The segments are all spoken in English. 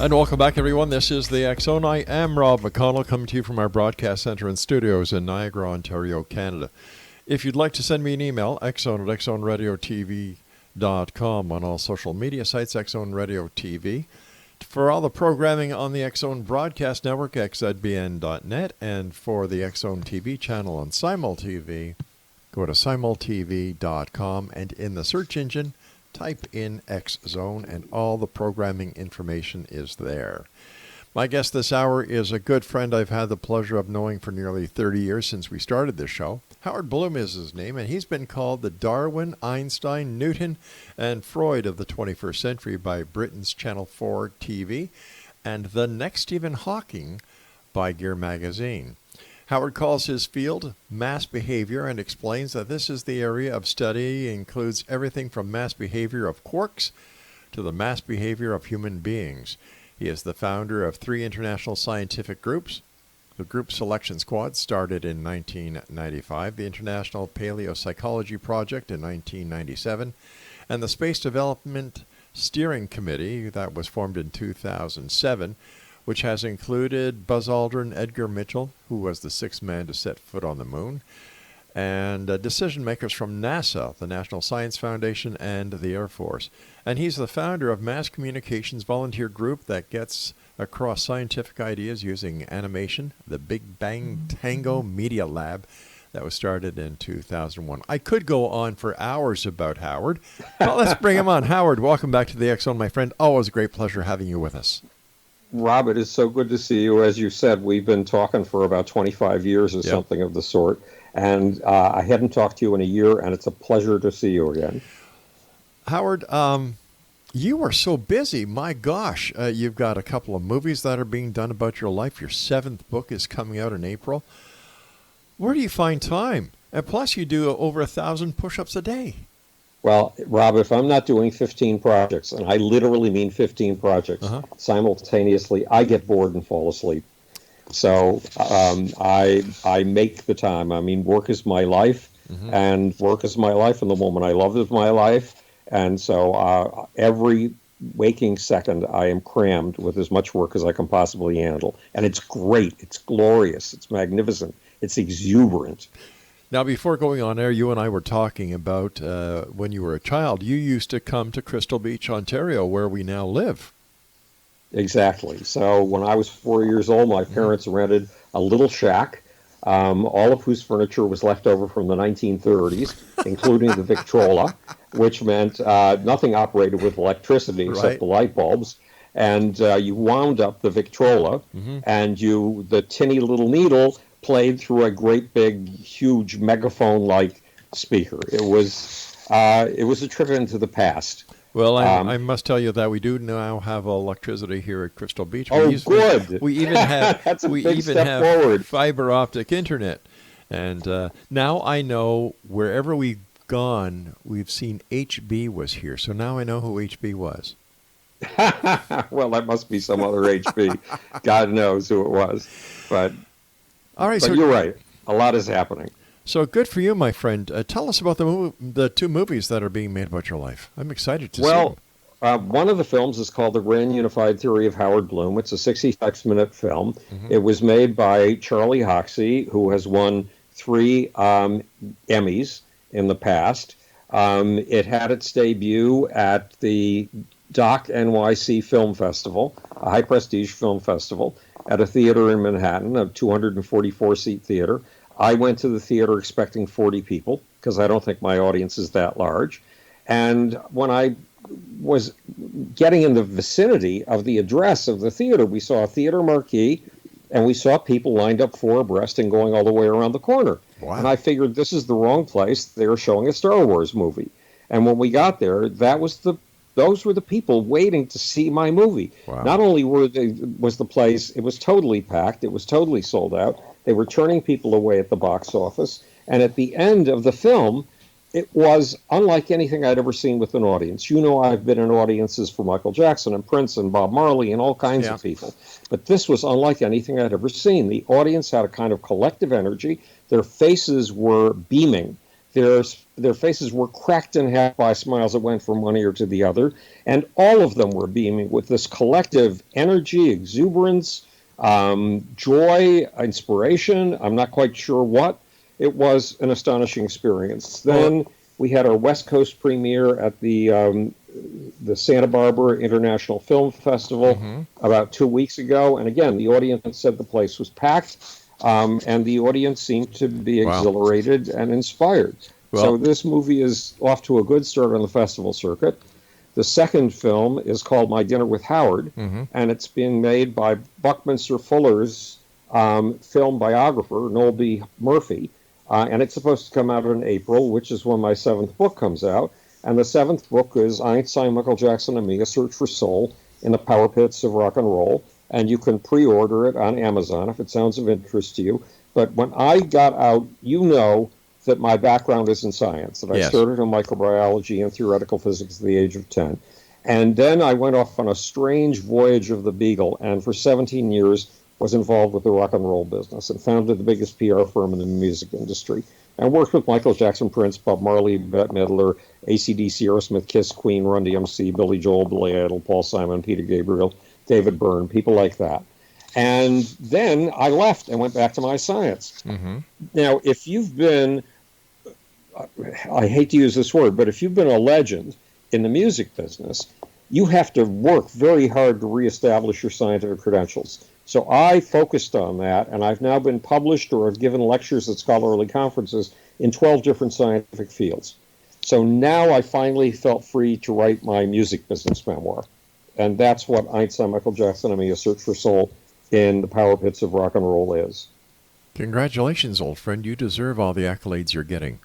And welcome back, everyone. This is the X Zone. I am Rob McConnell, coming to you from our broadcast center and studios in Niagara, Ontario, Canada. If you'd like to send me an email, xzone@xzoneradiotv.com, on all social media sites, X Zone Radio TV. For all the programming on the X Zone Broadcast Network, xzbn.net, and for the X Zone TV channel on SimulTV, go to simultv.com, and in the search engine, type in X Zone, and all the programming information is there. My guest this hour is a good friend I've had the pleasure of knowing for nearly 30 years since we started this show. Howard Bloom is his name, and he's been called the Darwin, Einstein, Newton, and Freud of the 21st century by Britain's Channel 4 TV, and the next Stephen Hawking by Gear Magazine. Howard calls his field mass behavior and explains that this is the area of study includes everything from mass behavior of quarks to the mass behavior of human beings. He is the founder of 3 international scientific groups. The Group Selection Squad started in 1995, the International Paleopsychology Project in 1997, and the Space Development Steering Committee that was formed in 2007, which has included Buzz Aldrin, Edgar Mitchell, who was the 6th man to set foot on the moon, and decision makers from NASA, the National Science Foundation, and the Air Force. And he's the founder of Mass Communications Volunteer Group that gets across scientific ideas using animation, the Big Bang Tango Media Lab that was started in 2001. I could go on for hours about Howard, but let's bring him on. Howard, welcome back to the X Zone, my friend. Always a great pleasure having you with us. Rob, it is so good to see you. As you said, we've been talking for about 25 years or something of the sort, and I hadn't talked to you in a year, and it's a pleasure to see you again. Howard, you are so busy. My gosh, you've got a couple of movies that are being done about your life. Your 7th book is coming out in April. Where do you find time? And plus, you do over 1,000 push-ups a day. Well, Rob, if I'm not doing 15 projects, and I literally mean 15 projects simultaneously, I get bored and fall asleep. So I make the time. I mean, work is my life, and work is my life, and the woman I love is my life. And so every waking second, I am crammed with as much work as I can possibly handle. And it's great. It's glorious. It's magnificent. It's exuberant. Now, before going on air, you and I were talking about when you were a child. You used to come to Crystal Beach, Ontario, where we now live. Exactly. So when I was 4 years old, my parents rented a little shack, all of whose furniture was left over from the 1930s, including the Victrola, which meant nothing operated with electricity except the light bulbs. And you wound up the Victrola, and the tinny little needle played through a great big huge megaphone-like speaker. It was a trip into the past. Well, I must tell you that we do now have electricity here at Crystal Beach. Good. We even have That's a big step forward. Fiber optic internet, and now I know wherever we've gone, we've seen HB was here. So now I know who HB was. Well, that must be some other HB. God knows who it was, but. All right, but you're right. A lot is happening. So good for you, my friend. Tell us about the 2 movies that are being made about your life. I'm excited to see them. One of the films is called The Grand Unified Theory of Howard Bloom. It's a 66-minute film. It was made by Charlie Hoxie, who has won 3 Emmys in the past. It had its debut at the Doc NYC Film Festival, a high-prestige film festival, at a theater in Manhattan, a 244-seat theater. I went to the theater expecting 40 people, because I don't think my audience is that large. And when I was getting in the vicinity of the address of the theater, we saw a theater marquee, and we saw people lined up 4 abreast and going all the way around the corner. Wow. And I figured this is the wrong place. They were showing a Star Wars movie. And when we got there, those were the people waiting to see my movie. Wow. Not only was the place, it was totally packed, it was totally sold out. They were turning people away at the box office. And at the end of the film, it was unlike anything I'd ever seen with an audience. You know, I've been in audiences for Michael Jackson and Prince and Bob Marley and all kinds of people. But this was unlike anything I'd ever seen. The audience had a kind of collective energy. Their faces were beaming. Their faces were cracked in half by smiles that went from one ear to the other, and all of them were beaming with this collective energy, exuberance, joy, inspiration. I'm not quite sure what. It was an astonishing experience. Then we had our West Coast premiere at the Santa Barbara International Film Festival about 2 weeks ago, and again, the audience said the place was packed. And the audience seemed to be exhilarated and inspired. So this movie is off to a good start on the festival circuit. The second film is called My Dinner with Howard, and it's being made by Buckminster Fuller's film biographer, Noel B. Murphy. And it's supposed to come out in April, which is when my seventh book comes out. And the seventh book is Einstein, Michael Jackson, and Me, A Search for Soul in the Power Pits of Rock and Roll. And you can pre-order it on Amazon if it sounds of interest to you. But when I got out, you know that my background is in science, that I started in microbiology and theoretical physics at the age of 10. And then I went off on a strange voyage of the Beagle, and for 17 years was involved with the rock and roll business and founded the biggest PR firm in the music industry. And worked with Michael Jackson, Prince, Bob Marley, Bette Midler, AC/DC, Aerosmith, Kiss, Queen, Run DMC, Billy Joel, Billy Idol, Paul Simon, Peter Gabriel, David Byrne, people like that. And then I left and went back to my science. Now, if you've been, I hate to use this word, but if you've been a legend in the music business, you have to work very hard to reestablish your scientific credentials. So I focused on that, and I've now been published or have given lectures at scholarly conferences in 12 different scientific fields. So now I finally felt free to write my music business memoir. And that's what Einstein, Michael Jackson, and Me, A Search for Soul in the Power Pits of Rock and Roll is. Congratulations, old friend. You deserve all the accolades you're getting.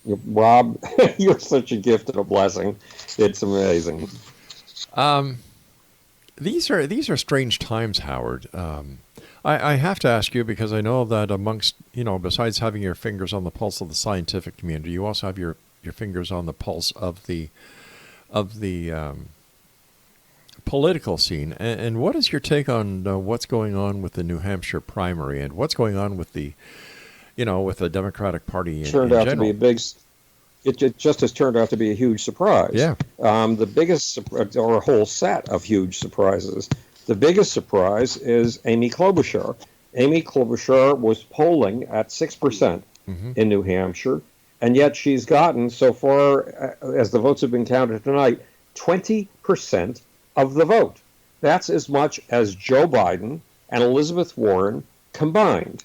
Rob, you're such a gift and a blessing. It's amazing. These are strange times, Howard. I have to ask you because I know that amongst, besides having your fingers on the pulse of the scientific community, you also have your fingers on the pulse of the political scene. And what is your take on what's going on with the New Hampshire primary and what's going on with the, with the Democratic Party in general? It just has turned out to be a huge surprise. Yeah. The biggest, or a whole set of huge surprises. The biggest surprise is Amy Klobuchar. Amy Klobuchar was polling at 6% in New Hampshire, and yet she's gotten, so far as the votes have been counted tonight, 20% of the vote. That's as much as Joe Biden and Elizabeth Warren combined.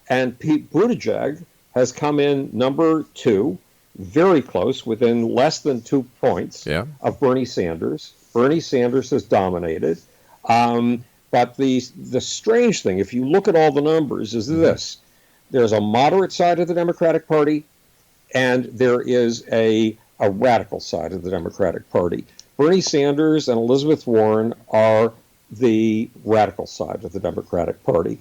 And Pete Buttigieg has come in number 2, very close, within less than 2 points of Bernie Sanders. Bernie Sanders has dominated. But the strange thing, if you look at all the numbers, is this. There's a moderate side of the Democratic Party, and there is a radical side of the Democratic Party. Bernie Sanders and Elizabeth Warren are the radical side of the Democratic Party.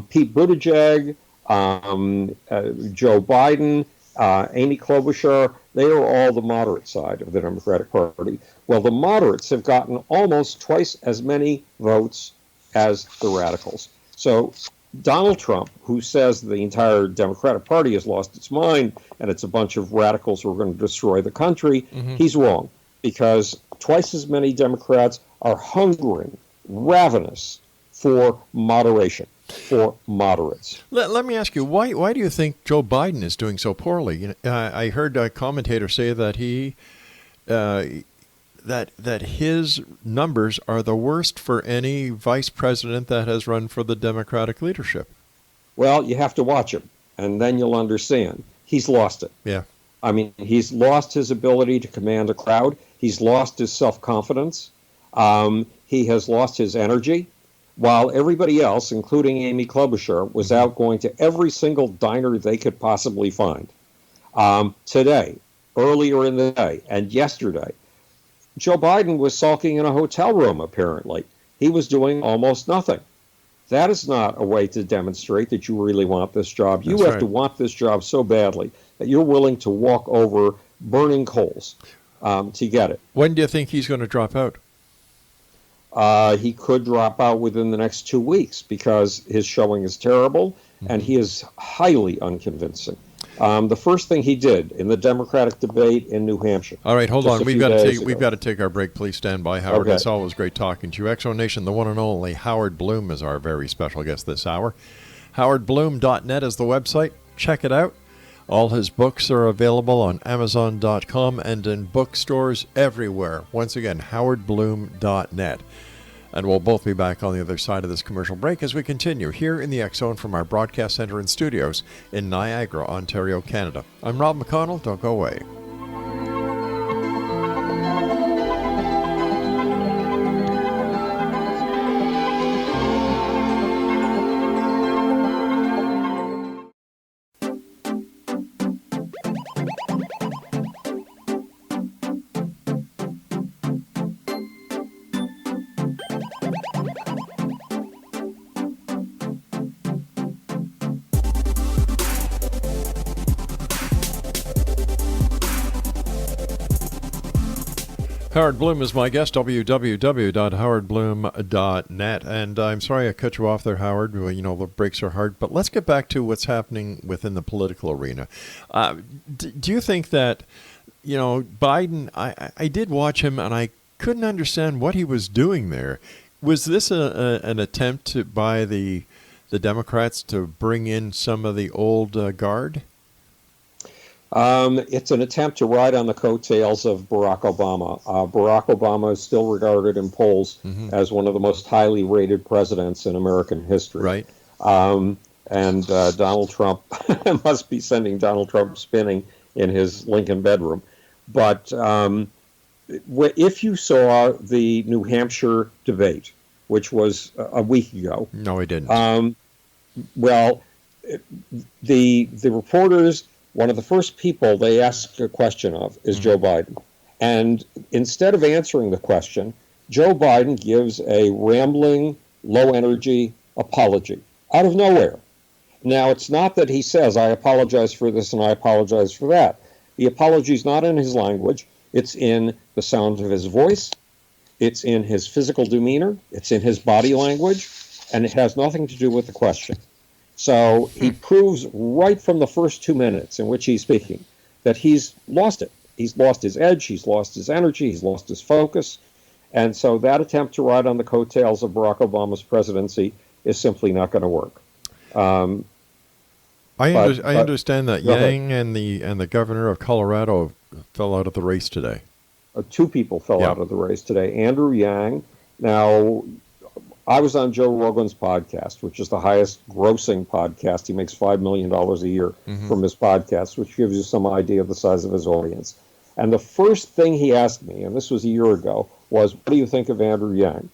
Pete Buttigieg, Joe Biden, Amy Klobuchar, they are all the moderate side of the Democratic Party. Well, the moderates have gotten almost twice as many votes as the radicals. So Donald Trump, who says the entire Democratic Party has lost its mind and it's a bunch of radicals who are going to destroy the country, he's wrong, because twice as many Democrats are hungering, ravenous for moderation, for moderates. Let me ask you, why do you think Joe Biden is doing so poorly? I heard a commentator say that that his numbers are the worst for any vice president that has run for the Democratic leadership. Well, you have to watch him, and then you'll understand. He's lost it. Yeah. I mean, he's lost his ability to command a crowd. He's lost his self-confidence. He has lost his energy. While everybody else, including Amy Klobuchar, was out going to every single diner they could possibly find. Today, earlier in the day, and yesterday, Joe Biden was sulking in a hotel room, apparently. He was doing almost nothing. That is not a way to demonstrate that you really want this job. You have to want this job so badly that you're willing to walk over burning coals to get it. When do you think he's going to drop out? He could drop out within the next 2 weeks because his showing is terrible and he is highly unconvincing. The first thing he did in the Democratic debate in New Hampshire. All right, hold on. We've got to take our break. Please stand by, Howard. Okay. It's always great talking to you. X Zone Nation, the one and only Howard Bloom is our very special guest this hour. HowardBloom.net is the website. Check it out. All his books are available on Amazon.com and in bookstores everywhere. Once again, HowardBloom.net. And we'll both be back on the other side of this commercial break as we continue here in the X Zone from our broadcast center and studios in Niagara, Ontario, Canada. I'm Rob McConnell. Don't go away. Howard Bloom is my guest, www.howardbloom.net. And I'm sorry I cut you off there, Howard. Well, you know, the breaks are hard. But let's get back to what's happening within the political arena. Do you think that, you know, Biden, I did watch him and I couldn't understand what he was doing there. Was this an attempt by the Democrats to bring in some of the old guard? It's an attempt to ride on the coattails of Barack Obama. Barack Obama is still regarded in polls as one of the most highly rated presidents in American history. Right. And Donald Trump must be sending Donald Trump spinning in his Lincoln bedroom. But if you saw the New Hampshire debate, which was a week ago. No, I didn't. Well, the reporters, one of the first people they ask a question of is Joe Biden. And instead of answering the question, Joe Biden gives a rambling, low-energy apology out of nowhere. Now, it's not that he says, I apologize for this and I apologize for that. The apology is not in his language. It's in the sound of his voice. It's in his physical demeanor. It's in his body language. And it has nothing to do with the question. So he proves right from the first 2 minutes in which he's speaking that he's lost it. He's lost his edge, he's lost his energy, he's lost his focus. And so that attempt to ride on the coattails of Barack Obama's presidency is simply not going to work. I understand that Yang and the governor of Colorado fell out of the race today. Two people fell out of the race today. Andrew Yang. Now, I was on Joe Rogan's podcast, which is the highest grossing podcast. He makes $5 million a year from his podcast, which gives you some idea of the size of his audience. And the first thing he asked me, and this was a year ago, was, what do you think of Andrew Yang?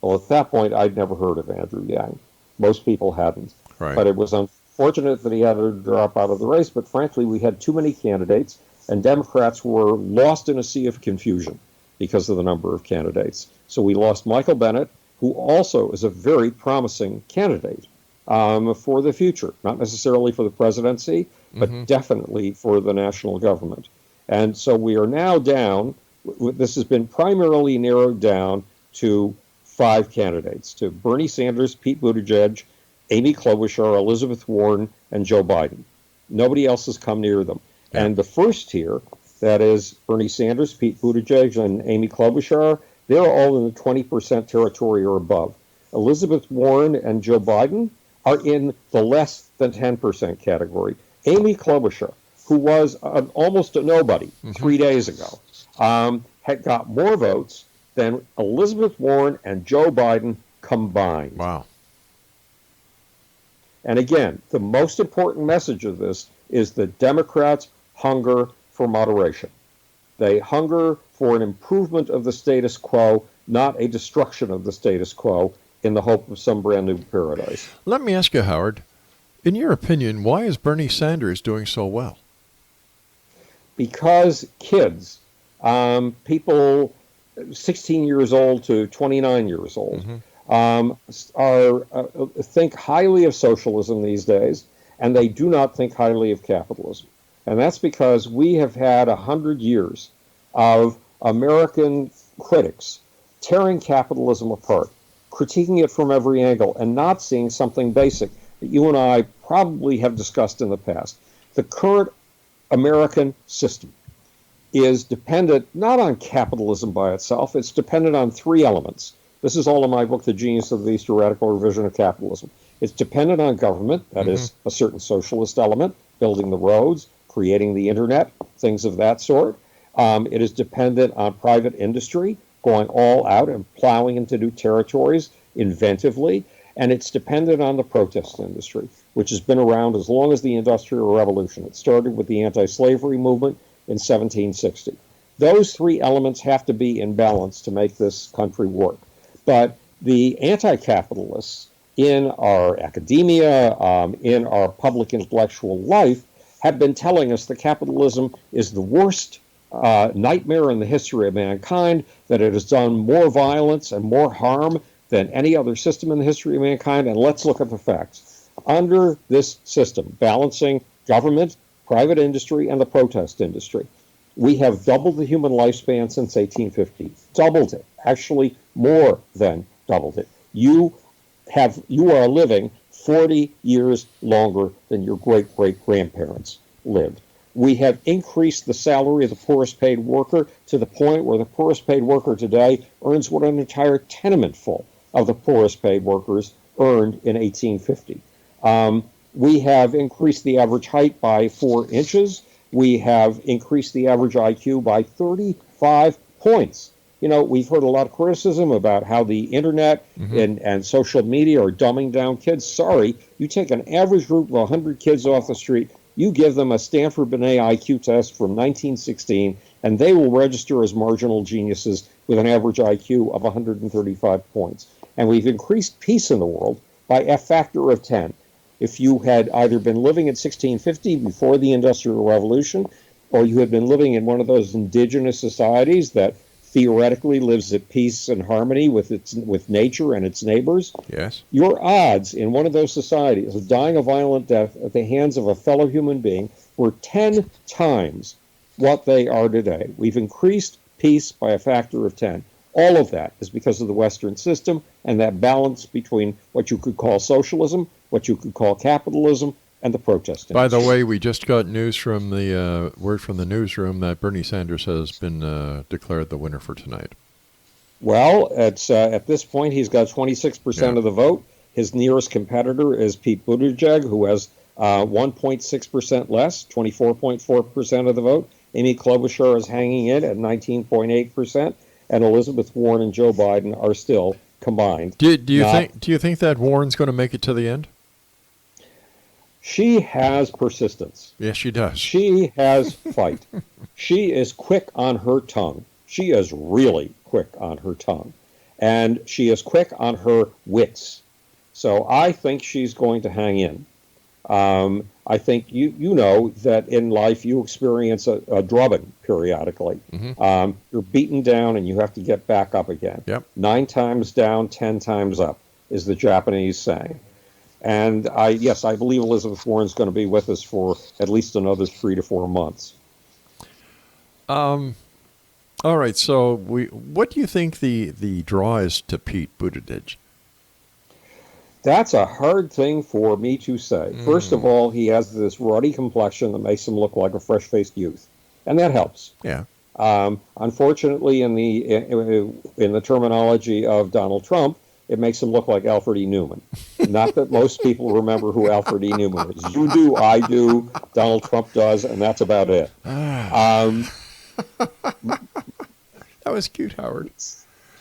Well, at that point, I'd never heard of Andrew Yang. Most people hadn't. Right. But it was unfortunate that he had to drop out of the race. But frankly, we had too many candidates, and Democrats were lost in a sea of confusion because of the number of candidates. So we lost Michael Bennet, who also is a very promising candidate for the future, not necessarily for the presidency, but definitely for the national government. And so we are now down, this has been primarily narrowed down to 5 candidates, to Bernie Sanders, Pete Buttigieg, Amy Klobuchar, Elizabeth Warren, and Joe Biden. Nobody else has come near them. Yeah. And the first tier, that is Bernie Sanders, Pete Buttigieg, and Amy Klobuchar, they're all in the 20% territory or above. Elizabeth Warren and Joe Biden are in the less than 10% category. Amy Klobuchar, who was almost a nobody 3 days ago, had got more votes than Elizabeth Warren and Joe Biden combined. Wow. And again, the most important message of this is that Democrats hunger for moderation. They hunger for an improvement of the status quo, not a destruction of the status quo, in the hope of some brand new paradise. Let me ask you, Howard, in your opinion, why is Bernie Sanders doing so well? Because kids, people 16 years old to 29 years old, think highly of socialism these days, and they do not think highly of capitalism. And that's because we have had 100 years of American critics tearing capitalism apart, critiquing it from every angle, and not seeing something basic that you and I probably have discussed in the past, The current American system is dependent not on capitalism by itself, it's dependent on three elements. This is all in my book, The Genius of the Least Radical Revision of Capitalism. It's dependent on government, that is a certain socialist element, building the roads, creating the internet, things of that sort. It is dependent on private industry, going all out and plowing into new territories inventively. And it's dependent on the protest industry, which has been around as long as the Industrial Revolution. It started with the anti-slavery movement in 1760. Those three elements have to be in balance to make this country work. But the anti-capitalists in our academia, in our public intellectual life, have been telling us that capitalism is the worst nightmare in the history of mankind, that it has done more violence and more harm than any other system in the history of mankind. And let's look at the facts. Under this system, balancing government, private industry, and the protest industry, we have doubled the human lifespan since 1850. Doubled it. Actually, more than doubled it. You are living 40 years longer than your great-great-grandparents lived. We have increased the salary of the poorest paid worker to the point where the poorest paid worker today earns what an entire tenement full of the poorest paid workers earned in 1850. We have increased the average height by 4 inches. We have increased the average IQ by 35 points. You know, we've heard a lot of criticism about how the internet and social media are dumbing down kids. Sorry, you take an average group of 100 kids off the street, you give them a Stanford Binet IQ test from 1916, and they will register as marginal geniuses with an average IQ of 135 points. And we've increased peace in the world by a factor of 10. If you had either been living in 1650 before the Industrial Revolution, or you had been living in one of those indigenous societies that theoretically lives at peace and harmony with nature and its neighbors, yes, your odds in one of those societies of dying a violent death at the hands of a fellow human being were 10 times what they are today. We've increased peace by a factor of 10. All of that is because of the Western system and that balance between what you could call socialism, what you could call capitalism, and the protest industry. By the way, we just got news from the word from the newsroom that Bernie Sanders has been declared the winner for tonight. Well, it's at this point he's got 26% of the vote. His nearest competitor is Pete Buttigieg, who has 1.6% less, 24.4% of the vote. Amy Klobuchar is hanging in at 19.8%, and Elizabeth Warren and Joe Biden are still combined. Do you think that Warren's going to make it to the end? She has persistence. Yes, she does. She has fight. She is quick on her tongue. She is really quick on her tongue. And she is quick on her wits. So I think she's going to hang in. I think you know that in life you experience a drubbing periodically. You're beaten down and you have to get back up again. Yep. 9 times down, 10 times up is the Japanese saying. And I believe Elizabeth Warren's going to be with us for at least another 3 to 4 months. All right. So what do you think the draw is to Pete Buttigieg? That's a hard thing for me to say. First of all, he has this ruddy complexion that makes him look like a fresh-faced youth, and that helps. Yeah. Unfortunately, in the terminology of Donald Trump, it makes him look like Alfred E. Newman. Not that most people remember who Alfred E. Newman is. You do, I do, Donald Trump does, and that's about it. That was cute, Howard.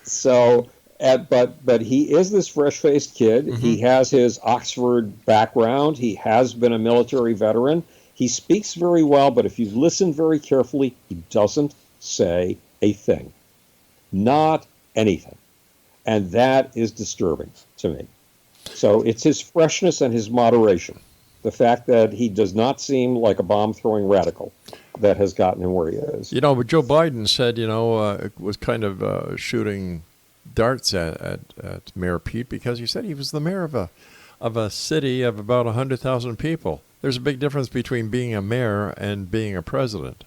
So, but he is this fresh-faced kid. He has his Oxford background. He has been a military veteran. He speaks very well, but if you listen very carefully, he doesn't say a thing. Not anything. And that is disturbing to me. So it's his freshness and his moderation, the fact that he does not seem like a bomb-throwing radical, that has gotten him where he is. You know, but Joe Biden said, was kind of shooting darts at Mayor Pete because he said he was the mayor of a city of about 100,000 people. There's a big difference between being a mayor and being a president.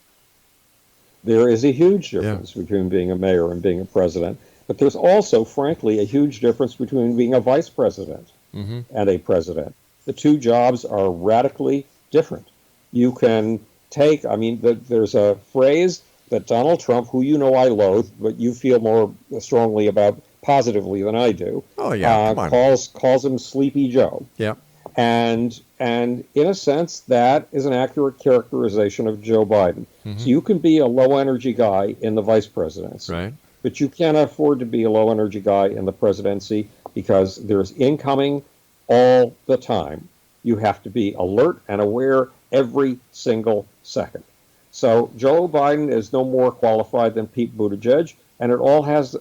There is a huge difference between being a mayor and being a president. But there's also, frankly, a huge difference between being a vice president and a president. The two jobs are radically different. you can take, I mean, there's a phrase that Donald Trump, who you know I loathe, but you feel more strongly about positively than I do, Oh, yeah, come on. calls him Sleepy Joe. Yeah. And in a sense, that is an accurate characterization of Joe Biden. So you can be a low energy guy in the vice presidency, Right. but you can't afford to be a low energy guy in the presidency because there's incoming all the time. You have to be alert and aware every single second. So Joe Biden is no more qualified than Pete Buttigieg, and it all has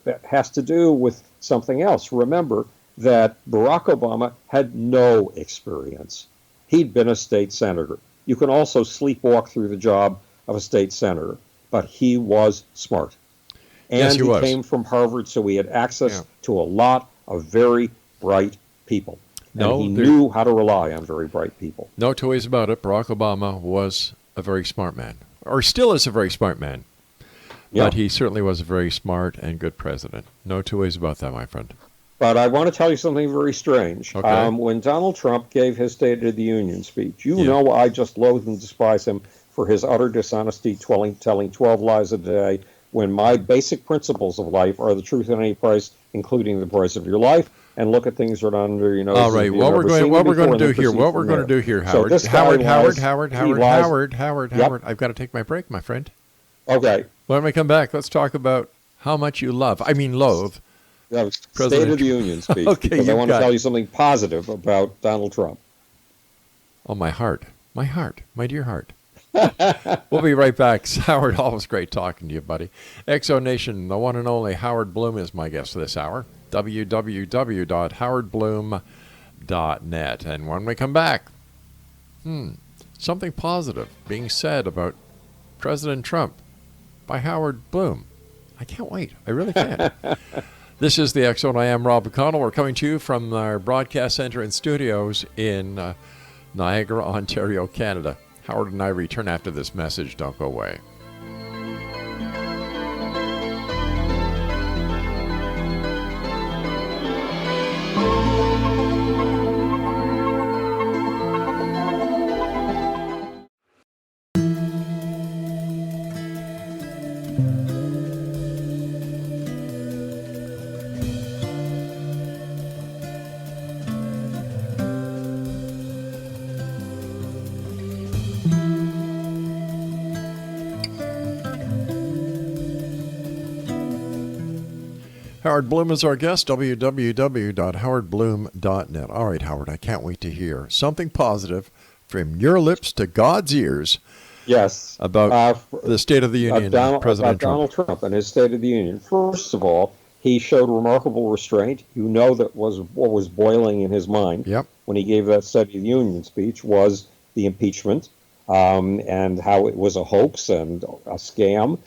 to do with something else. Remember that Barack Obama had no experience. He'd been a state senator. You can also sleepwalk through the job of a state senator, but he was smart. And Yes, he was. came from Harvard, so he had access to a lot of very bright people. And he knew how to rely on very bright people. No two ways about it. Barack Obama was a very smart man, or still is a very smart man. Yeah. But he certainly was a very smart and good president. No two ways about that, my friend. But I want to tell you something very strange. Okay. When Donald Trump gave his State of the Union speech, you know I just loathe and despise him for his utter dishonesty, telling 12 lies a day, when my basic principles of life are the truth at any price, including the price of your life, and look at things that are under your nose. All right, what we're going to do here, Howard. So Howard. I've got to take my break, my friend. Okay. When we come back, let's talk about how much you loathe. State of the Union speech. Okay, because I want to tell you something positive about Donald Trump. Oh, my dear heart. We'll be right back. Howard, always great talking to you, buddy. Exo Nation, the one and only Howard Bloom is my guest this hour. www.howardbloom.net. And when we come back, something positive being said about President Trump by Howard Bloom. I can't wait. I really can't. This is the X Zone. I am Rob McConnell. We're coming to you from our broadcast center and studios in Niagara, Ontario, Canada. Howard and I return after this message. Don't go away. Howard Bloom is our guest, www.howardbloom.net. All right, Howard, I can't wait to hear something positive from your lips to God's ears. Yes. About the State of the Union, President Trump. Donald Trump and his State of the Union. First of all, he showed remarkable restraint. You know that was what was boiling in his mind when he gave that State of the Union speech was the impeachment and how it was a hoax and a scam.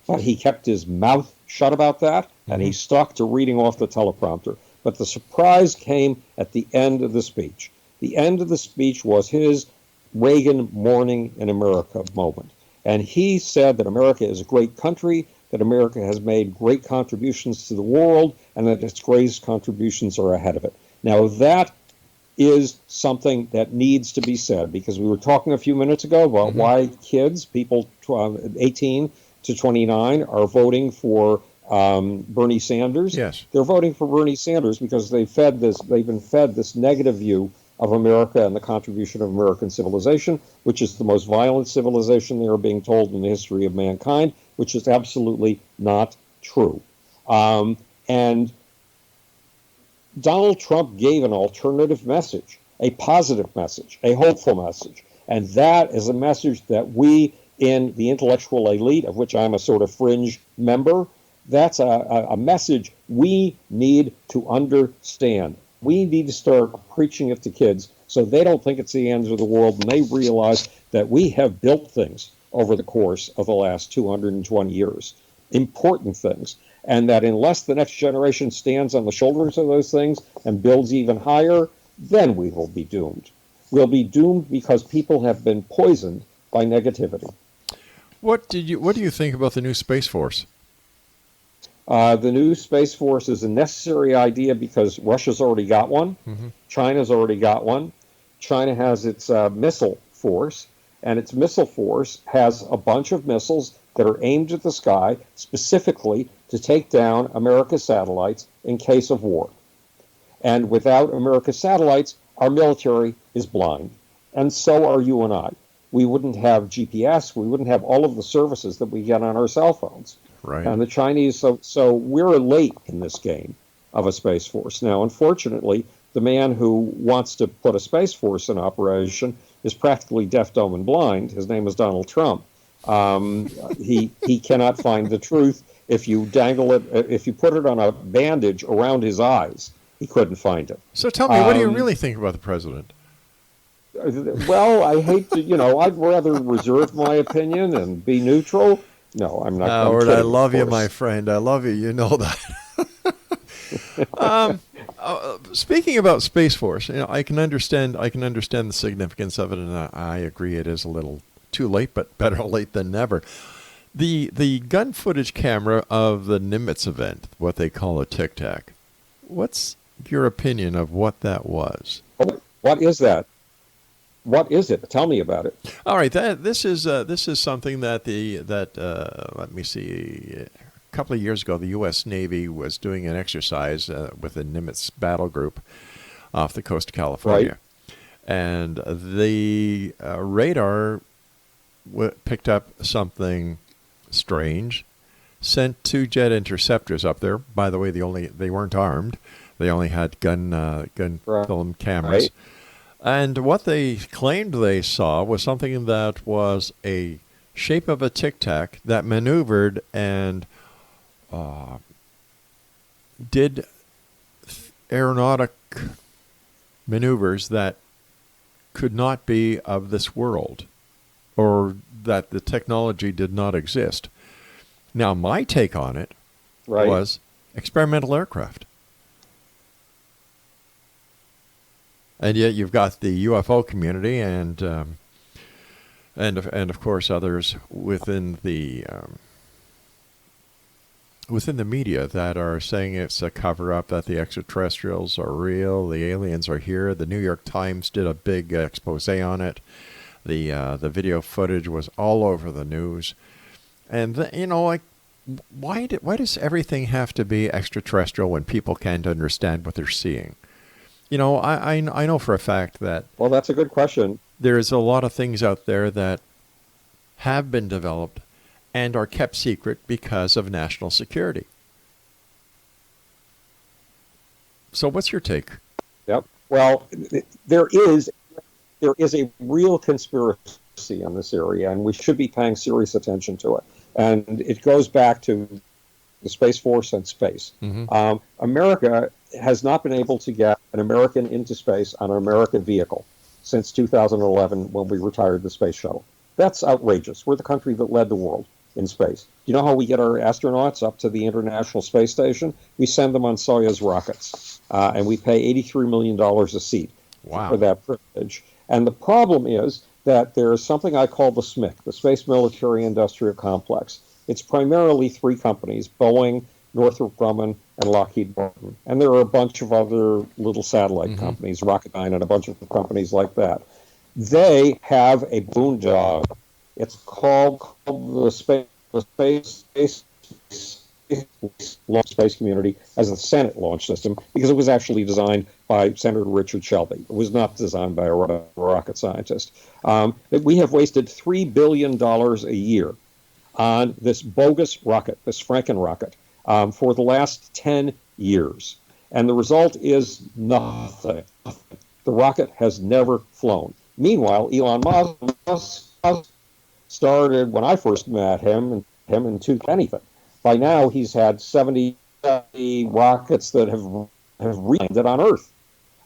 But he kept his mouth shut about that, and he stuck to reading off the teleprompter. But the surprise came at the end of the speech. The end of the speech was his Reagan Morning in America moment. And he said that America is a great country, that America has made great contributions to the world, and that its greatest contributions are ahead of it. Now, that is something that needs to be said, because we were talking a few minutes ago about why kids, people 18 to 29, are voting for Bernie Sanders. Yes. They're voting for Bernie Sanders because they've been fed this negative view of America and the contribution of American civilization, which is the most violent civilization they are being told in the history of mankind, which is absolutely not true. And Donald Trump gave an alternative message, a positive message, a hopeful message. And that is a message that we in the intellectual elite, of which I'm a sort of fringe member, that's a message we need to understand. We need to start preaching it to kids so they don't think it's the end of the world, and they realize that we have built things over the course of the last 220 years, important things, and that unless the next generation stands on the shoulders of those things and builds even higher, then we will be doomed. We'll be doomed because people have been poisoned by negativity. What do you think about the new Space Force? The new Space Force is a necessary idea because Russia's already got one. China's already got one. China has its missile force. and its missile force has a bunch of missiles that are aimed at the sky specifically to take down America's satellites in case of war. And without America's satellites, our military is blind. And so are you and I. We wouldn't have GPS. We wouldn't have all of the services that we get on our cell phones. Right. And the Chinese, so we're late in this game of a Space Force. Now, unfortunately, the man who wants to put a Space Force in operation is practically deaf, dumb, and blind. His name is Donald Trump. He cannot find the truth. If you dangle it, if you put it on a bandage around his eyes, he couldn't find it. So tell me, what do you really think about the president? Well, I hate to, I'd rather reserve my opinion and be neutral. No, I'm not. Howard, I love you, my friend. I love you. You know that. Speaking about Space Force, I can understand the significance of it, and I agree it is a little too late, but better late than never. The gun footage camera of the Nimitz event, what they call a Tic Tac. What's your opinion of what that was? What is that? What is it? Tell me about it. All right, this is something that let me see, a couple of years ago, the U.S. Navy was doing an exercise with the Nimitz battle group off the coast of California, right. And the radar picked up something strange. Sent 2 jet interceptors up there. By the way, they weren't armed. They only had gun film cameras. Right. And what they claimed they saw was something that was a shape of a Tic Tac that maneuvered and did aeronautic maneuvers that could not be of this world, or that the technology did not exist. Now, my take on it was experimental aircraft. And yet you've got the UFO community and of course others within the media that are saying it's a cover-up, that the extraterrestrials are real, the aliens are here. The New York Times did a big expose on it. The video footage was all over the news. And why does everything have to be extraterrestrial when people can't understand what they're seeing? I know for a fact that... Well, that's a good question. There's a lot of things out there that have been developed and are kept secret because of national security. So what's your take? Yep. Well, there is a real conspiracy in this area, and we should be paying serious attention to it. And it goes back to the Space Force and space. Mm-hmm. America has not been able to get an American into space on an American vehicle since 2011 when we retired the space shuttle. That's outrageous. We're the country that led the world in space. You know how we get our astronauts up to the International Space Station? We send them on Soyuz rockets, and we pay $83 million a seat for that privilege. And the problem is that there is something I call the SMIC, the Space Military Industrial Complex. It's primarily 3 companies, Boeing, Northrop Grumman, and Lockheed Martin. And there are a bunch of other little satellite companies, Rocketdyne and a bunch of companies like that. They have a boondoggle. It's called the space community as the Senate launch system, because it was actually designed by Senator Richard Shelby. It was not designed by a rocket scientist. We have wasted $3 billion a year on this bogus rocket, this Franken rocket, for the last 10 years. And the result is nothing. The rocket has never flown. Meanwhile, Elon Musk started, when I first met him in 2000. By now, he's had 70 rockets that have landed on Earth.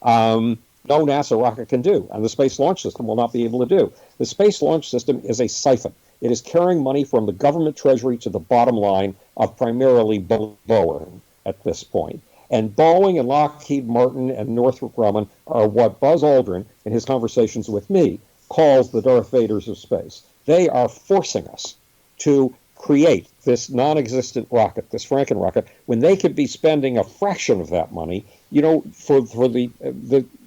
No NASA rocket can do, and the Space Launch System will not be able to do. The Space Launch System is a siphon. It is carrying money from the government treasury to the bottom line of primarily Boeing at this point. And Boeing and Lockheed Martin and Northrop Grumman are what Buzz Aldrin, in his conversations with me, calls the Darth Vaders of space. They are forcing us to create this non-existent rocket, this Franken rocket, when they could be spending a fraction of that money for the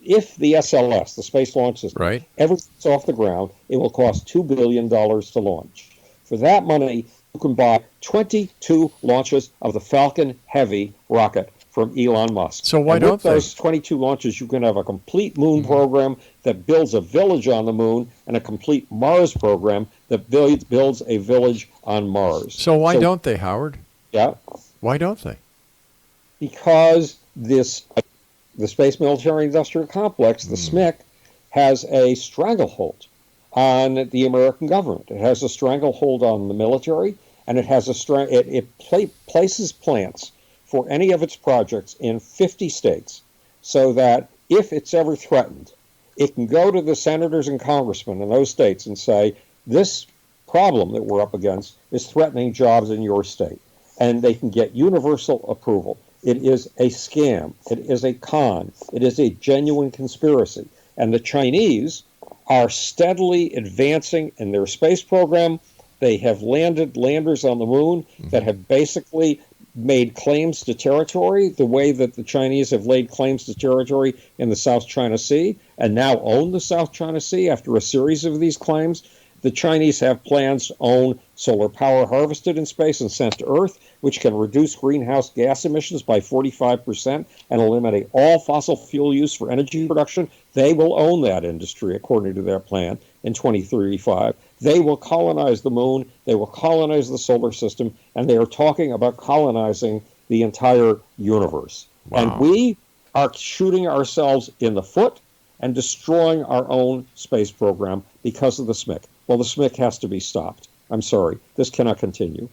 if the SLS, the Space Launch System, Right. ever gets off the ground, it will cost $2 billion to launch. For that money, you can buy 22 launches of the Falcon Heavy rocket from Elon Musk. So why and don't with those 22 launches, you can have a complete moon program that builds a village on the moon and a complete Mars program that builds a village on Mars. So why don't they, Howard? Yeah. Why don't they? Because the Space Military Industrial Complex, the SMIC, has a stranglehold on the American government. It has a stranglehold on the military, and it has places plants for any of its projects in 50 states, so that if it's ever threatened, it can go to the senators and congressmen in those states and say, this problem that we're up against is threatening jobs in your state. And they can get universal approval. It is a scam. It is a con. It is a genuine conspiracy. And the Chinese are steadily advancing in their space program. They have landed landers on the moon that have basically made claims to territory the way that the Chinese have laid claims to territory in the South China Sea and now own the South China Sea after a series of these claims. The Chinese have plans to own solar power harvested in space and sent to Earth, which can reduce greenhouse gas emissions by 45% and eliminate all fossil fuel use for energy production. They will own that industry, according to their plan, in 2035. They will colonize the moon, they will colonize the solar system, and they are talking about colonizing the entire universe. Wow. And we are shooting ourselves in the foot and destroying our own space program because of the SMIC. Well, the SMIC has to be stopped. I'm sorry. This cannot continue.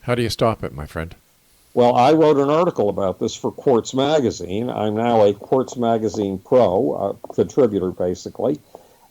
How do you stop it, my friend? Well, I wrote an article about this for Quartz Magazine. I'm now a Quartz Magazine pro, contributor, basically.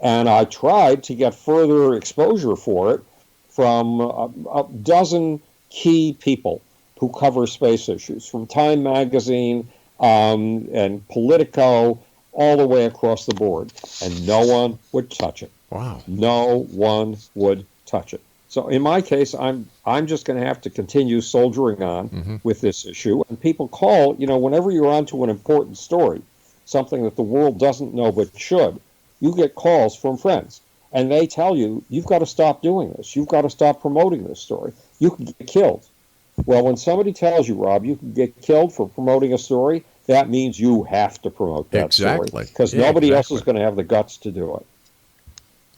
And I tried to get further exposure for it from a dozen key people who cover space issues, from Time Magazine and Politico, all the way across the board. And no one would touch it. Wow. No one would touch it. So in my case, I'm just going to have to continue soldiering on with this issue. And people call, whenever you're onto an important story, something that the world doesn't know but should, you get calls from friends. And they tell you, you've got to stop doing this. You've got to stop promoting this story. You can get killed. Well, when somebody tells you, Rob, you can get killed for promoting a story, that means you have to promote that story. Because nobody else is going to have the guts to do it.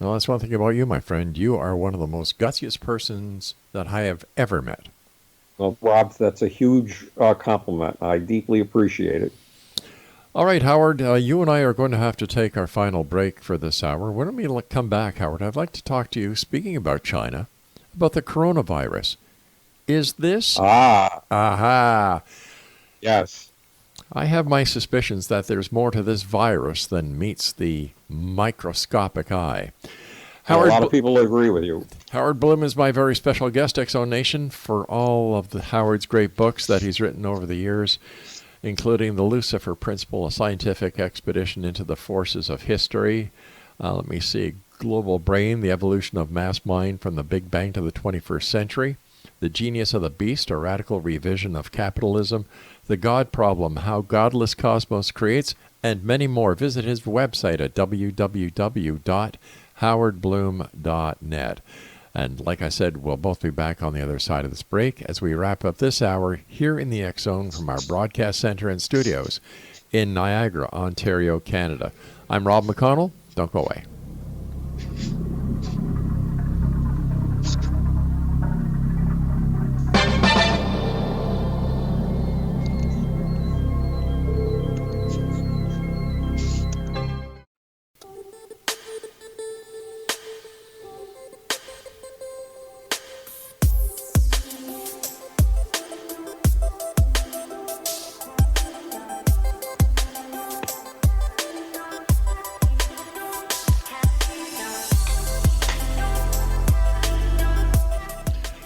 Well, that's one thing about you, my friend. You are one of the most gutsiest persons that I have ever met. Well, Rob, that's a huge compliment. I deeply appreciate it. All right, Howard, you and I are going to have to take our final break for this hour. When we come back, Howard, I'd like to talk to you, speaking about China, about the coronavirus. Is this... Aha! Yes. I have my suspicions that there's more to this virus than meets the microscopic eye. Howard, a lot of people agree with you. Howard Bloom is my very special guest, Exo Nation, for all of Howard's great books that he's written over the years, including The Lucifer Principle, a scientific expedition into the forces of history. Let me see, Global Brain, the evolution of mass mind from the Big Bang to the 21st century. The Genius of the Beast, a radical revision of capitalism. The God Problem, How Godless Cosmos Creates, and many more. Visit his website at www.howardbloom.net. And like I said, we'll both be back on the other side of this break as we wrap up this hour here in the X Zone from our broadcast center and studios in Niagara, Ontario, Canada. I'm Rob McConnell. Don't go away.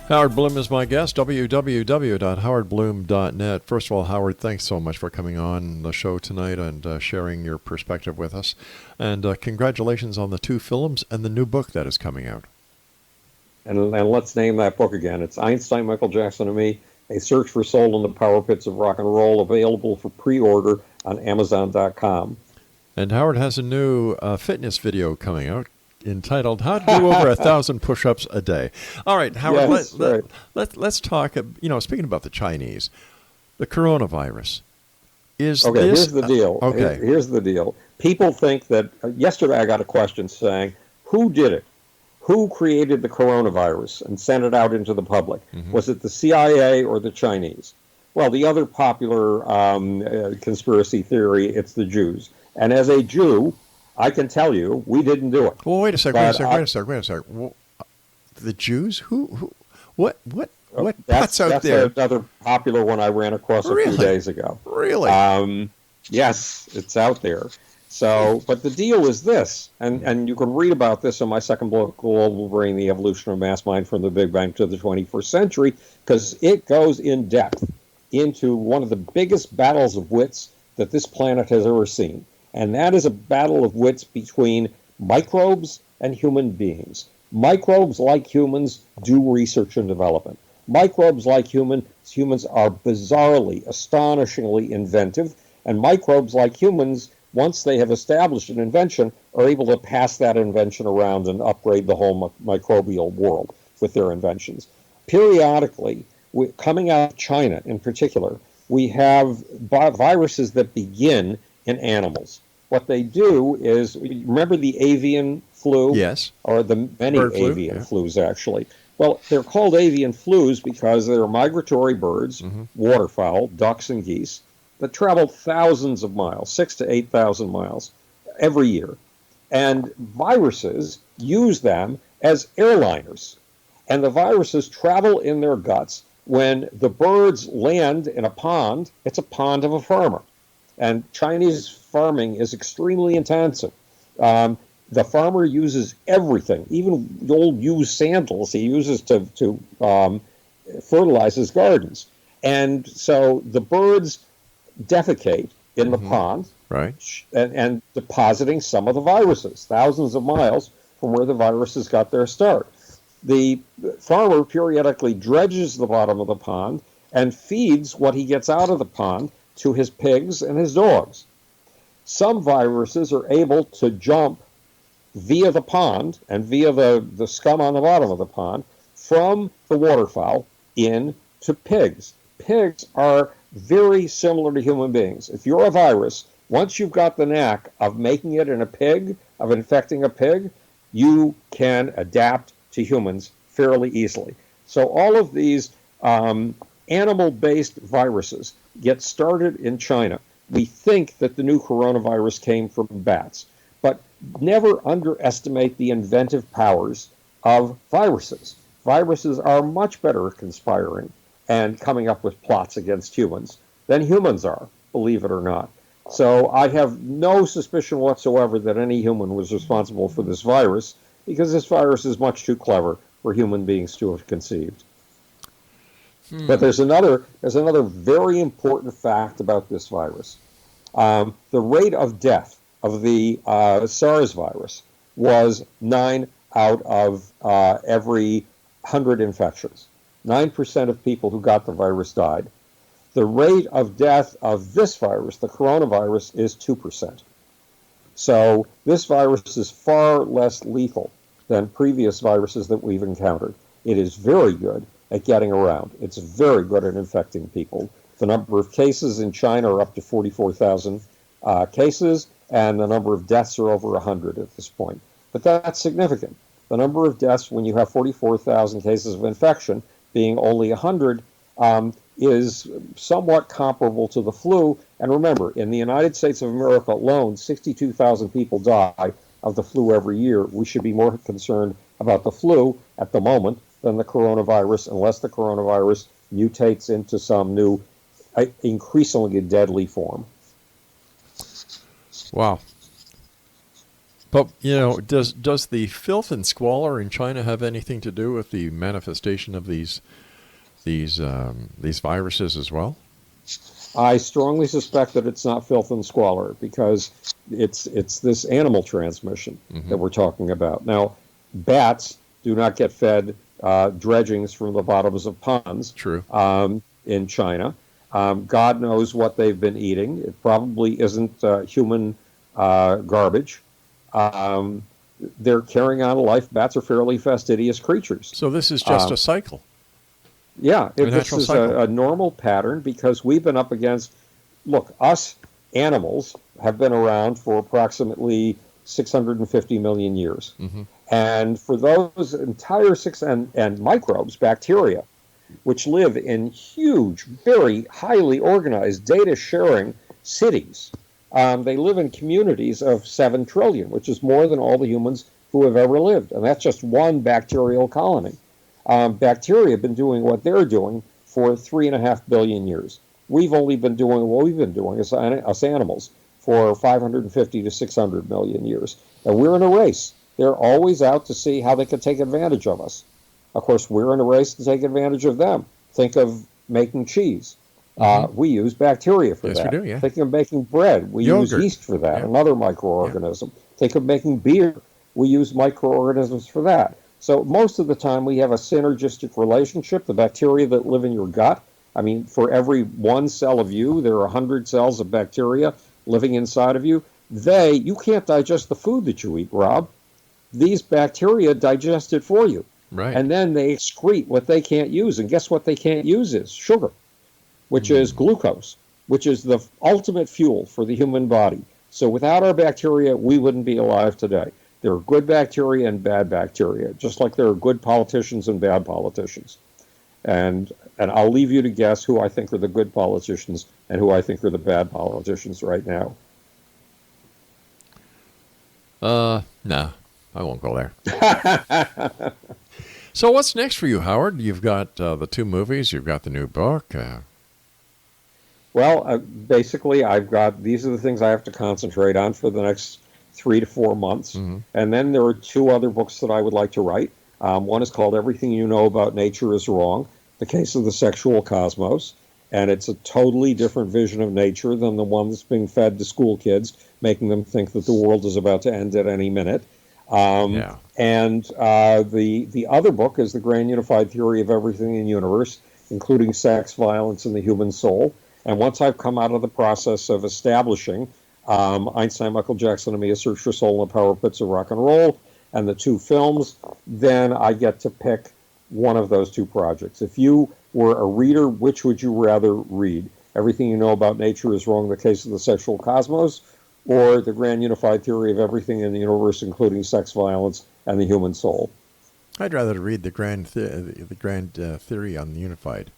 Howard Bloom is my guest, www.howardbloom.net. First of all, Howard, thanks so much for coming on the show tonight and sharing your perspective with us. And congratulations on the 2 films and the new book that is coming out. And let's name that book again. It's Einstein, Michael Jackson, and Me, A Search for Soul in the Power Pits of Rock and Roll, available for pre-order on Amazon.com. And Howard has a new fitness video coming out entitled "How to Do Over 1,000 Push-Ups a Day." All right, Howard, Yes, let's talk. Speaking about the Chinese, the coronavirus. Okay, here's the deal. Here's the deal. People think that yesterday I got a question saying, who did it? Who created the coronavirus and sent it out into the public? Mm-hmm. Was it the CIA or the Chinese? Well, the other popular conspiracy theory, it's the Jews. And as a Jew, I can tell you, we didn't do it. Well, wait a second. Well, the Jews? Who? What? That's out there? That's another popular one I ran across a few days ago. Really? Yes, it's out there. So, but the deal is this, and you can read about this in my second book, Global Brain, The Evolution of Mass Mind from the Big Bang to the 21st Century, because it goes in depth into one of the biggest battles of wits that this planet has ever seen. And that is a battle of wits between microbes and human beings. Microbes, like humans, do research and development. Microbes, like humans are bizarrely, astonishingly inventive, and microbes, like humans, once they have established an invention, are able to pass that invention around and upgrade the whole microbial world with their inventions. Periodically, coming out of China in particular, we have viruses that begin in animals. What they do is, remember the avian flu? Yes. Or the many avian flus, actually. Well, they're called avian flus because they're migratory birds, waterfowl, ducks and geese, that travel thousands of miles, 6,000 to 8,000 miles every year. And viruses use them as airliners. And the viruses travel in their guts. When the birds land in a pond, it's a pond of a farmer. And Chinese farming is extremely intensive. The farmer uses everything, even the old used sandals he uses to fertilize his gardens. And so the birds defecate in the pond, right, and depositing some of the viruses, thousands of miles from where the viruses got their start. The farmer periodically dredges the bottom of the pond and feeds what he gets out of the pond to his pigs and his dogs. Some viruses are able to jump via the pond and via the scum on the bottom of the pond from the waterfowl into pigs. Pigs are very similar to human beings. If you're a virus, once you've got the knack of making it in a pig, of infecting a pig, you can adapt to humans fairly easily. So all of these animal-based viruses get started in China. We think that the new coronavirus came from bats, but never underestimate the inventive powers of viruses. Viruses are much better at conspiring and coming up with plots against humans than humans are, believe it or not. So I have no suspicion whatsoever that any human was responsible for this virus, because this virus is much too clever for human beings to have conceived. But there's another very important fact about this virus. The rate of death of the SARS virus was 9 out of every 100 infections. 9% of people who got the virus died. The rate of death of this virus, the coronavirus, is 2%. So this virus is far less lethal than previous viruses that we've encountered. It is very good at getting around. It's very good at infecting people. The number of cases in China are up to 44,000 cases, and the number of deaths are over 100 at this point. But that's significant. The number of deaths when you have 44,000 cases of infection being only 100 is somewhat comparable to the flu. And remember, in the United States of America alone, 62,000 people die of the flu every year. We should be more concerned about the flu at the moment than the coronavirus, unless the coronavirus mutates into some new, increasingly deadly form. Wow. But, does the filth and squalor in China have anything to do with the manifestation of these viruses as well? I strongly suspect that it's not filth and squalor, because it's this animal transmission that we're talking about. Now, bats do not get fed dredgings from the bottoms of ponds. True. in China. God knows what they've been eating. It probably isn't human garbage. They're carrying on a life. Bats are fairly fastidious creatures. So this is just a cycle. Yeah, A this natural is cycle. a normal pattern because we've been up against, look, us animals have been around for approximately 650 million years. Mm-hmm. And for those entire and microbes, bacteria, which live in huge, very highly organized, data-sharing cities, they live in communities of 7 trillion, which is more than all the humans who have ever lived. And that's just one bacterial colony. Bacteria have been doing what they're doing for 3.5 billion years. We've only been doing what we've been doing as us animals for 550 to 600 million years. And we're in a race. They're always out to see how they can take advantage of us. Of course, we're in a race to take advantage of them. Think of making cheese. We use bacteria for that. Yes, we do, yeah. Think of making bread. We use yeast for that, another microorganism. Think of making beer. We use microorganisms for that. So most of the time we have a synergistic relationship. The bacteria that live in your gut, I mean, for every one cell of you, there are 100 cells of bacteria living inside of you. You can't digest the food that you eat, Rob. These bacteria digest it for you. Right. And then they excrete what they can't use. And guess what they can't use is sugar, which is glucose, which is the ultimate fuel for the human body. So without our bacteria, we wouldn't be alive today. There are good bacteria and bad bacteria, just like there are good politicians and bad politicians. And I'll leave you to guess who I think are the good politicians and who I think are the bad politicians right now. No, I won't go there. So what's next for you, Howard? You've got the 2 movies. You've got the new book. Well, basically, these are the things I have to concentrate on for the next 3 to 4 months. Mm-hmm. And then there are 2 other books that I would like to write. One is called Everything You Know About Nature is Wrong, The Case of the Sexual Cosmos. And it's a totally different vision of nature than the one that's being fed to school kids, making them think that the world is about to end at any minute. And the other book is The Grand Unified Theory of Everything in the Universe, including sex, violence, and the human soul. And once I've come out of the process of establishing Einstein, Michael Jackson, and Me, A Search for Soul in the Power Pits of Rock and Roll, and the 2 films, then I get to pick one of those 2 projects. If you were a reader, which would you rather read? Everything You Know About Nature is Wrong, The Case of the Sexual Cosmos, or The Grand Unified Theory of Everything in the Universe, including sex, violence, and the human soul? I'd rather read the grand theory on the unified.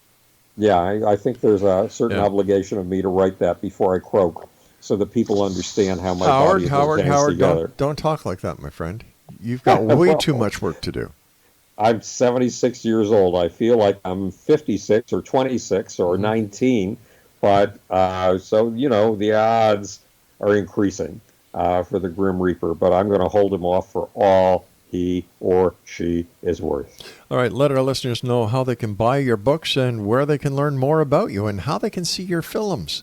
Yeah, I think there's a certain obligation of me to write that before I croak, so that people understand how my body hangs together. Don't talk like that, my friend. You've got way too much work to do. I'm 76 years old. I feel like I'm 56 or 26 or 19, but so the odds are increasing for the Grim Reaper. But I'm going to hold him off for all he or she is worth. All right, let our listeners know how they can buy your books and where they can learn more about you and how they can see your films.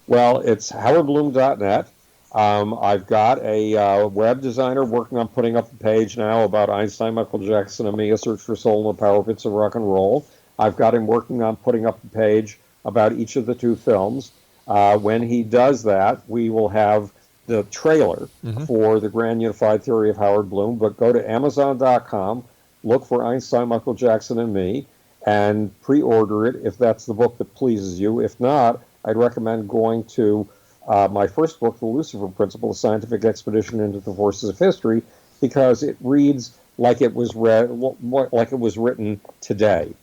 Well, it's howardbloom.net. I've got a web designer working on putting up a page now about Einstein, Michael Jackson, and Me, A Search for Soul in the Power Pits of Rock and Roll. I've got him working on putting up a page about each of the 2 films. When he does that, we will have the trailer for The Grand Unified Theory of Howard Bloom. But go to Amazon.com, look for Einstein, Michael Jackson, and Me, and pre-order it if that's the book that pleases you. If not, I'd recommend going to my first book, The Lucifer Principle, A Scientific Expedition into the Forces of History, because it reads like it was written today.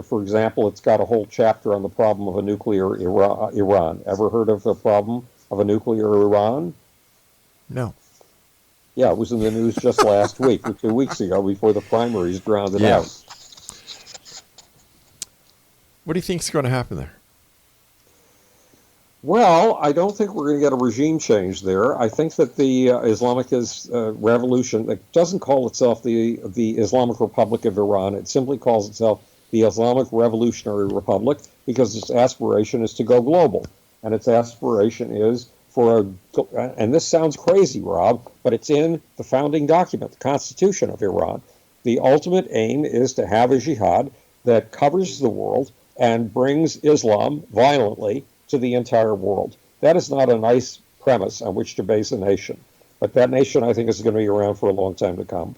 For example, it's got a whole chapter on the problem of a nuclear Iran. Ever heard of the problem of a nuclear Iran? No. Yeah, it was in the news just last week or 2 weeks ago before the primaries drowned it out. What do you think is going to happen there? Well, I don't think we're going to get a regime change there. I think that the Islamic revolution, that doesn't call itself the Islamic Republic of Iran. It simply calls itself the Islamic Revolutionary Republic because its aspiration is to go global. And its aspiration is and this sounds crazy, Rob, but it's in the founding document, the Constitution of Iran. The ultimate aim is to have a jihad that covers the world and brings Islam violently to the entire world. That is not a nice premise on which to base a nation. But that nation, I think, is going to be around for a long time to come.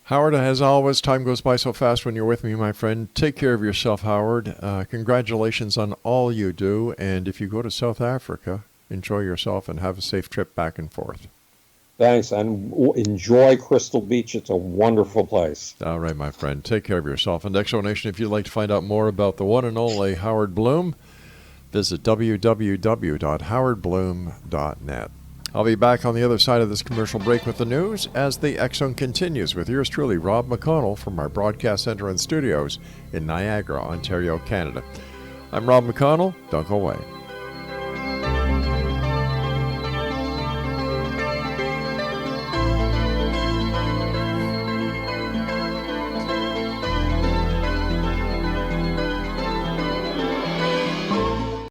Howard, as always, time goes by so fast when you're with me, my friend. Take care of yourself, Howard. Congratulations on all you do. And if you go to South Africa, enjoy yourself and have a safe trip back and forth. Thanks, and enjoy Crystal Beach. It's a wonderful place. All right, my friend. Take care of yourself. And Exo Nation, if you'd like to find out more about the one and only Howard Bloom, visit www.howardbloom.net. I'll be back on the other side of this commercial break with the news as the X-Zone continues with yours truly, Rob McConnell, from our broadcast center and studios in Niagara, Ontario, Canada. I'm Rob McConnell. Don't go away.